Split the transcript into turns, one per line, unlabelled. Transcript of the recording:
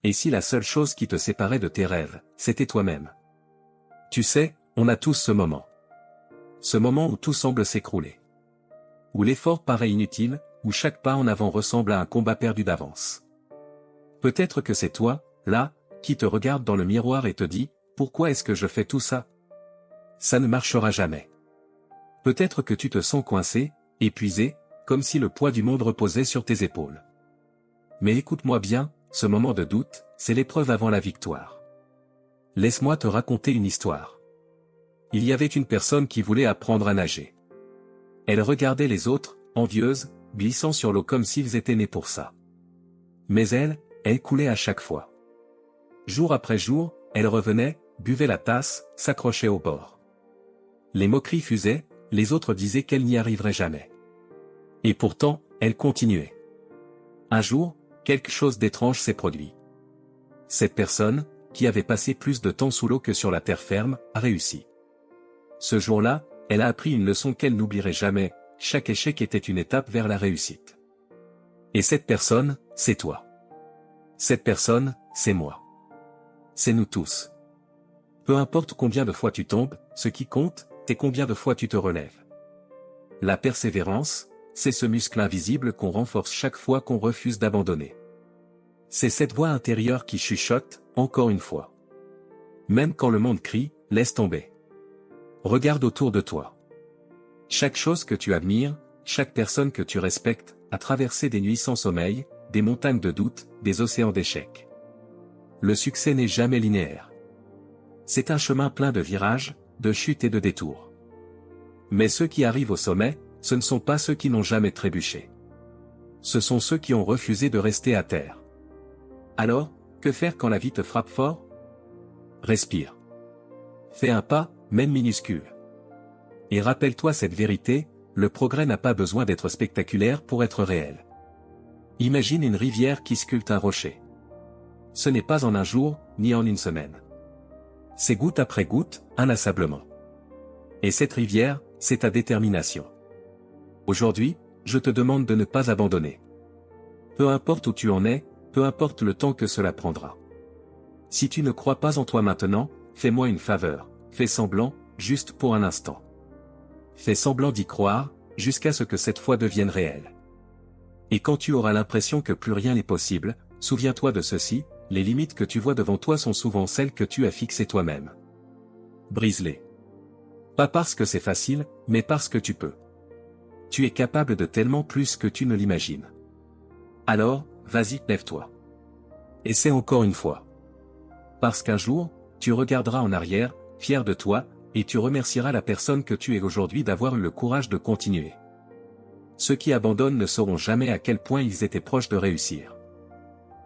Et si la seule chose qui te séparait de tes rêves, c'était toi-même? Tu sais, on a tous ce moment. Ce moment où tout semble s'écrouler. Où l'effort paraît inutile, où chaque pas en avant ressemble à un combat perdu d'avance. Peut-être que c'est toi, là, qui te regarde dans le miroir et te dit, pourquoi est-ce que je fais tout ça? Ça ne marchera jamais. Peut-être que tu te sens coincé, épuisé, comme si le poids du monde reposait sur tes épaules. Mais écoute-moi bien, ce moment de doute, c'est l'épreuve avant la victoire. Laisse-moi te raconter une histoire. Il y avait une personne qui voulait apprendre à nager. Elle regardait les autres, envieuse, glissant sur l'eau comme s'ils étaient nés pour ça. Mais elle coulait à chaque fois. Jour après jour, elle revenait, buvait la tasse, s'accrochait au bord. Les moqueries fusaient, les autres disaient qu'elle n'y arriverait jamais. Et pourtant, elle continuait. Un jour, quelque chose d'étrange s'est produit. Cette personne, qui avait passé plus de temps sous l'eau que sur la terre ferme, a réussi. Ce jour-là, elle a appris une leçon qu'elle n'oublierait jamais, chaque échec était une étape vers la réussite. Et cette personne, c'est toi. Cette personne, c'est moi. C'est nous tous. Peu importe combien de fois tu tombes, ce qui compte, c'est combien de fois tu te relèves. La persévérance, c'est ce muscle invisible qu'on renforce chaque fois qu'on refuse d'abandonner. C'est cette voix intérieure qui chuchote, encore une fois. Même quand le monde crie, laisse tomber. Regarde autour de toi. Chaque chose que tu admires, chaque personne que tu respectes, a traversé des nuits sans sommeil, des montagnes de doutes, des océans d'échecs. Le succès n'est jamais linéaire. C'est un chemin plein de virages, de chutes et de détours. Mais ceux qui arrivent au sommet, ce ne sont pas ceux qui n'ont jamais trébuché. Ce sont ceux qui ont refusé de rester à terre. Alors, que faire quand la vie te frappe fort? Respire. Fais un pas, même minuscule. Et rappelle-toi cette vérité, le progrès n'a pas besoin d'être spectaculaire pour être réel. Imagine une rivière qui sculpte un rocher. Ce n'est pas en un jour, ni en une semaine. C'est goutte après goutte, inlassablement. Et cette rivière, c'est ta détermination. Aujourd'hui, je te demande de ne pas abandonner. Peu importe où tu en es, peu importe le temps que cela prendra. Si tu ne crois pas en toi maintenant, fais-moi une faveur, fais semblant, juste pour un instant. Fais semblant d'y croire, jusqu'à ce que cette foi devienne réelle. Et quand tu auras l'impression que plus rien n'est possible, souviens-toi de ceci, les limites que tu vois devant toi sont souvent celles que tu as fixées toi-même. Brise-les. Pas parce que c'est facile, mais parce que tu peux. Tu es capable de tellement plus que tu ne l'imagines. Alors, vas-y, lève-toi. Essaie encore une fois. Parce qu'un jour, tu regarderas en arrière, fier de toi, et tu remercieras la personne que tu es aujourd'hui d'avoir eu le courage de continuer. Ceux qui abandonnent ne sauront jamais à quel point ils étaient proches de réussir.